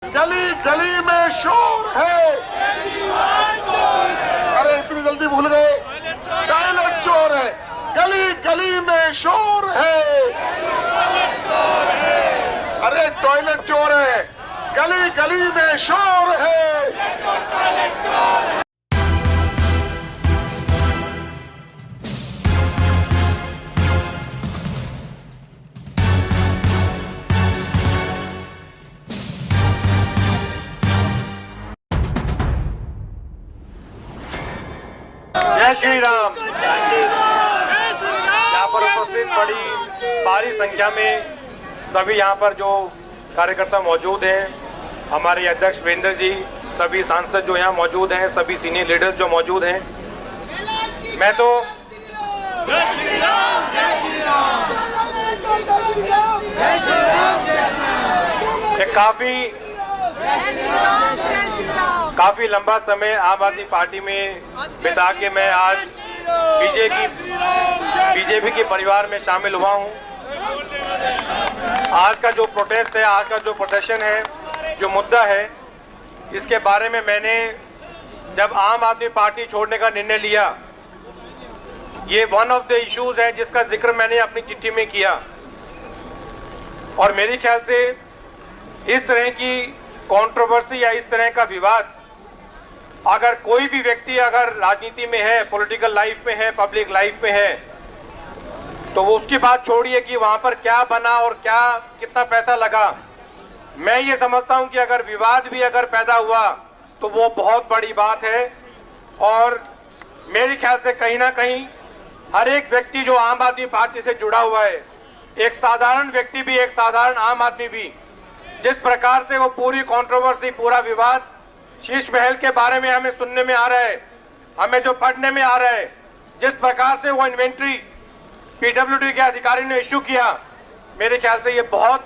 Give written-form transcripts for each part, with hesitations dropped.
गली गली में शोर है। अरे इतनी जल्दी भूल गए, टॉयलेट चोर है। गली गली में शोर है। अरे टॉयलेट चोर है, गली गली में शोर है। जय श्री राम। यहाँ पर उपस्थित बड़ी भारी संख्या में सभी यहाँ पर जो कार्यकर्ता मौजूद हैं, हमारे अध्यक्ष वीरेंद्र जी, सभी सांसद जो यहाँ मौजूद हैं, सभी सीनियर लीडर्स जो मौजूद हैं, मैं तो जय श्री राम, जय श्री राम, जय श्री राम, एक काफी लंबा समय आम आदमी पार्टी में बिता के मैं आज बीजेपी के परिवार में शामिल हुआ हूं। आज का जो प्रोटेस्ट है, आज का जो प्रदर्शन है, जो मुद्दा है, इसके बारे में मैंने जब आम आदमी पार्टी छोड़ने का निर्णय लिया, ये वन ऑफ द इश्यूज है जिसका जिक्र मैंने अपनी चिट्ठी में किया। और मेरे ख्याल से इस तरह की कंट्रोवर्सी या इस तरह का विवाद अगर कोई भी व्यक्ति अगर राजनीति में है, पॉलिटिकल लाइफ में है, पब्लिक लाइफ में है, तो वो उसकी बात छोड़िए कि वहां पर क्या बना और क्या कितना पैसा लगा। मैं ये समझता हूं कि अगर विवाद भी अगर पैदा हुआ तो वो बहुत बड़ी बात है। और मेरे ख्याल से कहीं ना कहीं हर एक व्यक्ति जो आम आदमी पार्टी से जुड़ा हुआ है, एक साधारण व्यक्ति भी, एक साधारण आम आदमी भी, जिस प्रकार से वो पूरी कंट्रोवर्सी, पूरा विवाद शीश महल के बारे में हमें सुनने में आ रहा है, हमें जो पढ़ने में आ रहा है, जिस प्रकार से वो इन्वेंट्री पीडब्ल्यूडी के अधिकारी ने इश्यू किया, मेरे ख्याल से ये बहुत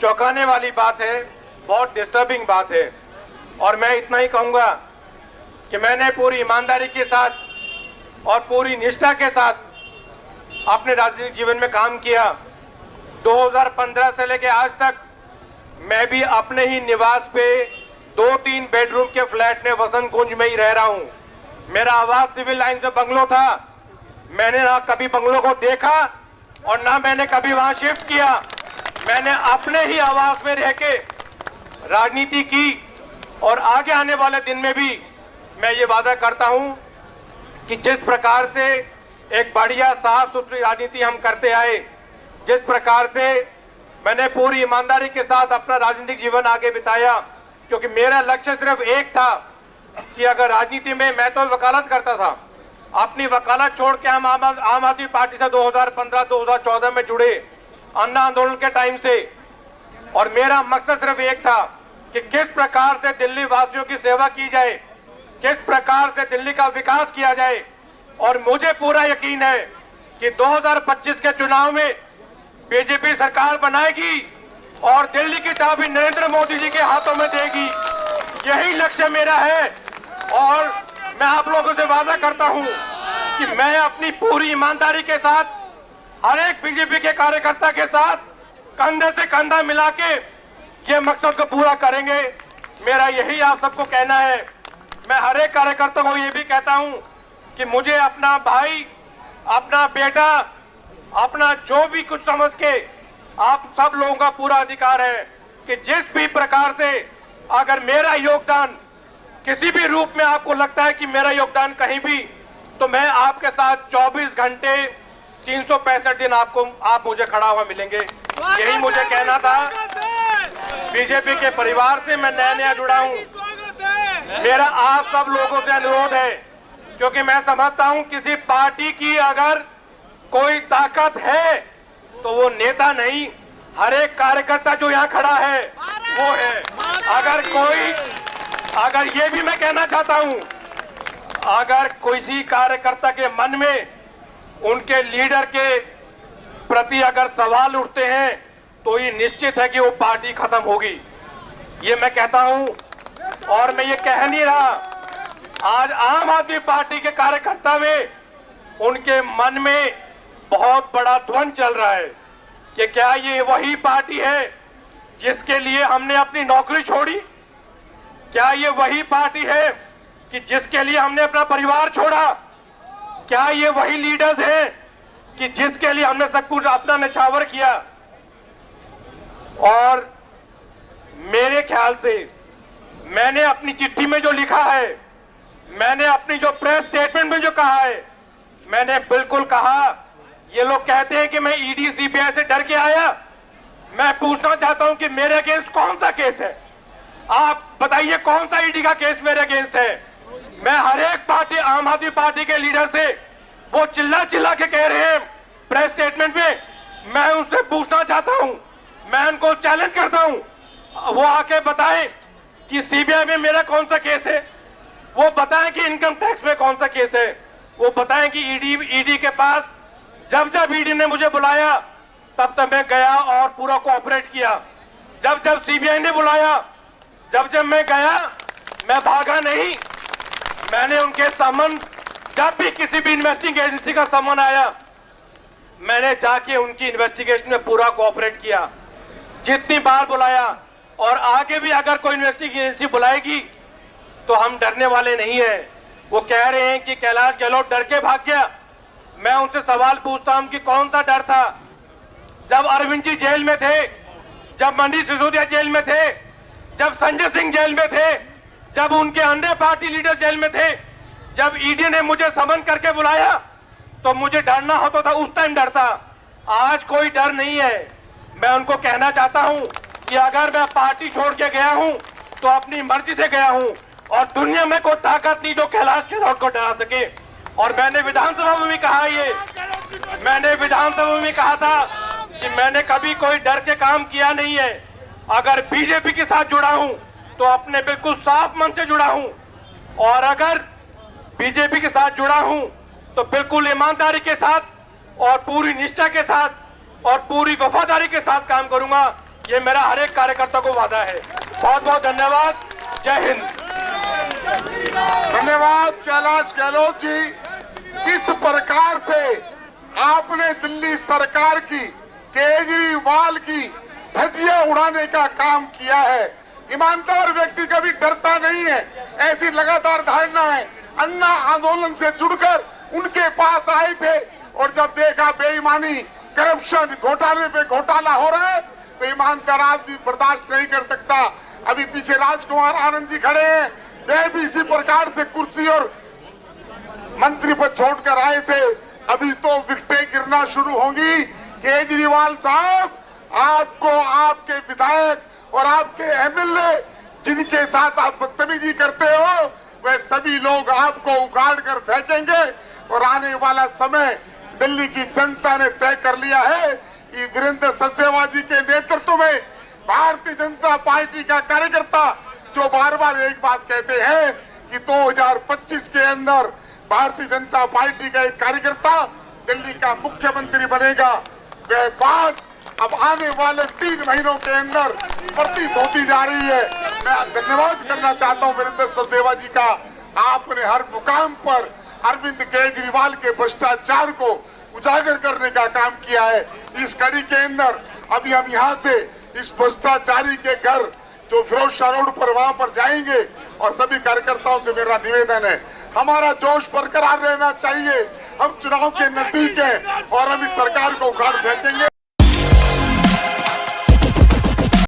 चौंकाने वाली बात है, बहुत डिस्टर्बिंग बात है। और मैं इतना ही कहूंगा कि मैंने पूरी ईमानदारी के साथ और पूरी निष्ठा के साथ अपने राजनीतिक जीवन में काम किया। 2015 से लेकर आज तक मैं भी अपने ही निवास पे 2-3 बेडरूम के फ्लैट में वसंत कुंज में ही रह रहा हूं। मेरा आवास सिविल लाइन से बंगलो था। मैंने ना कभी बंगलों को देखा और ना मैंने कभी वहां शिफ्ट किया। मैंने अपने ही आवास में रह के राजनीति की और आगे आने वाले दिन में भी मैं ये वादा करता हूं कि जिस प्रकार से एक बढ़िया साफ सुथरी राजनीति हम करते आए, जिस प्रकार से मैंने पूरी ईमानदारी के साथ अपना राजनीतिक जीवन आगे बिताया, क्योंकि मेरा लक्ष्य सिर्फ एक था कि अगर राजनीति में, मैं तो वकालत करता था, अपनी वकालत छोड़ के हम आम आदमी पार्टी से 2015-2014 में जुड़े, अन्ना आंदोलन के टाइम से। और मेरा मकसद सिर्फ एक था कि किस प्रकार से दिल्ली वासियों की सेवा की जाए, किस प्रकार से दिल्ली का विकास किया जाए। और मुझे पूरा यकीन है कि 2025 के चुनाव में बीजेपी सरकार बनाएगी और दिल्ली की चाबी नरेंद्र मोदी जी के हाथों में देगी। यही लक्ष्य मेरा है। और मैं आप लोगों से वादा करता हूं कि मैं अपनी पूरी ईमानदारी के साथ हर एक बीजेपी के कार्यकर्ता के साथ कंधे से कंधा मिला के ये मकसद को पूरा करेंगे। मेरा यही आप सबको कहना है। मैं हर एक कार्यकर्ता को ये भी कहता हूं कि मुझे अपना भाई, अपना बेटा, अपना जो भी कुछ समझ के आप सब लोगों का पूरा अधिकार है कि जिस भी प्रकार से अगर मेरा योगदान किसी भी रूप में आपको लगता है कि मेरा योगदान कहीं भी, तो मैं आपके साथ 24 घंटे 365 दिन आप मुझे खड़ा हुआ मिलेंगे। यही मुझे कहना था। बीजेपी के परिवार से मैं नया जुड़ा हूं। मेरा आप सब लोगों से अनुरोध है, क्योंकि मैं समझता हूं किसी पार्टी की अगर कोई ताकत है तो वो नेता नहीं, हर एक कार्यकर्ता जो यहाँ खड़ा है वो है। अगर ये भी मैं कहना चाहता हूं, अगर किसी कार्यकर्ता के मन में उनके लीडर के प्रति अगर सवाल उठते हैं तो ये निश्चित है कि वो पार्टी खत्म होगी। ये मैं कहता हूं। और मैं ये कह नहीं रहा, आज आम आदमी पार्टी के कार्यकर्ता में, उनके मन में बहुत बड़ा द्वंद चल रहा है कि क्या ये वही पार्टी है जिसके लिए हमने अपनी नौकरी छोड़ी, क्या ये वही पार्टी है कि जिसके लिए हमने अपना परिवार छोड़ा? क्या ये वही लीडर्स हैं कि जिसके लिए हमने सब कुछ अपना निछावर किया? और मेरे ख्याल से मैंने अपनी चिट्ठी में जो लिखा है, मैंने अपनी जो प्रेस स्टेटमेंट में जो कहा है, मैंने बिल्कुल कहा। ये लोग कहते हैं कि मैं ईडी सीबीआई से डर के आया। मैं पूछना चाहता हूं कि मेरे अगेंस्ट कौन सा केस है? आप बताइए कौन सा ईडी का केस मेरे अगेंस्ट है? मैं हर एक पार्टी, आम आदमी पार्टी के लीडर से वो चिल्ला चिल्ला के कह रहे हैं प्रेस स्टेटमेंट में, मैं उनसे पूछना चाहता हूं, मैं उनको चैलेंज करता हूं, वो आके बताएं कि सीबीआई में मेरा कौन सा केस है, वो बताएं कि इनकम टैक्स में कौन सा केस है, वो बताएं कि ईडी के पास जब जब ईडी ने मुझे बुलाया तब तब मैं गया और पूरा कोऑपरेट किया। जब जब सीबीआई ने बुलाया, जब जब मैं गया, मैं भागा नहीं। मैंने उनके समन, जब भी किसी भी इन्वेस्टिगेशन एजेंसी का समन आया, मैंने जाके उनकी इन्वेस्टिगेशन में पूरा कोऑपरेट किया, जितनी बार बुलाया। और आगे भी अगर कोई इन्वेस्टिगेशन एजेंसी बुलाएगी तो हम डरने वाले नहीं है। वो कह रहे हैं कि कैलाश गहलोत डर के भाग गया। मैं उनसे सवाल पूछता हूं कि कौन सा डर था? जब अरविंद जी जेल में थे, जब मनीष सिसोदिया जेल में थे, जब संजय सिंह जेल में थे, जब उनके अन्य पार्टी लीडर जेल में थे, जब ईडी ने मुझे समन करके बुलाया तो मुझे डरना होता था, उस टाइम डरता। आज कोई डर नहीं है। मैं उनको कहना चाहता हूं कि अगर मैं पार्टी छोड़ के गया हूं तो अपनी मर्जी से गया हूं और दुनिया में कोई ताकत नहीं जो कैलाश गहलोत को डरा सके। और मैंने विधानसभा में भी कहा, मैंने विधानसभा में भी कहा था कि मैंने कभी कोई डर के काम किया नहीं है। अगर बीजेपी के साथ जुड़ा हूं तो अपने बिल्कुल साफ मन से जुड़ा हूं, और अगर बीजेपी के साथ जुड़ा हूं तो बिल्कुल ईमानदारी के साथ और पूरी निष्ठा के साथ और पूरी वफादारी के साथ काम करूंगा। ये मेरा हर एक कार्यकर्ता को वादा है। बहुत बहुत धन्यवाद। जय हिंद। धन्यवाद कैलाश गहलोत जी। किस प्रकार से आपने दिल्ली सरकार की, केजरीवाल की धज्जियां उड़ाने का काम किया है। ईमानदार व्यक्ति कभी डरता नहीं है, ऐसी लगातार धारणा है। अन्ना आंदोलन से जुड़कर उनके पास आए थे और जब देखा बेईमानी, करप्शन, घोटाले पे घोटाला हो रहा है तो ईमानदार आदमी बर्दाश्त नहीं कर सकता। अभी पीछे राजकुमार आनंद जी खड़े हैं, वे भी इसी प्रकार से कुर्सी और मंत्री पद छोड़कर आए थे। अभी तो विकटें गिरना शुरू होंगी। केजरीवाल साहब, आपको आपके विधायक और आपके एमएलए जिनके साथ आप बदतमीजी करते हो, वे सभी लोग आपको उखाड़ कर फेंकेंगे। और आने वाला समय दिल्ली की जनता ने तय कर लिया है कि वीरेंद्र सचदेवा जी के नेतृत्व में भारतीय जनता पार्टी का कार्यकर्ता जो बार बार एक बात कहते हैं कि 2025 के अंदर भारतीय जनता पार्टी का एक कार्यकर्ता दिल्ली का मुख्यमंत्री बनेगा, वह बात अब आने वाले 3 महीनों के अंदर प्रतीत होती जा रही है। मैं धन्यवाद करना चाहता हूं वीरेंद्र सचदेवा जी का। आपने हर मुकाम पर अरविंद केजरीवाल के भ्रष्टाचार को उजागर करने का काम किया है। इस कड़ी के अंदर अभी हम यहां से इस भ्रष्टाचारी के घर जो फिरोज शाह रोड पर, वहां पर जाएंगे और सभी कार्यकर्ताओं से मेरा निवेदन है, हमारा जोश बरकरार रहना चाहिए। हम चुनाव के नजदीक हैं और हम इस सरकार को उखाड़ फेंकेंगे।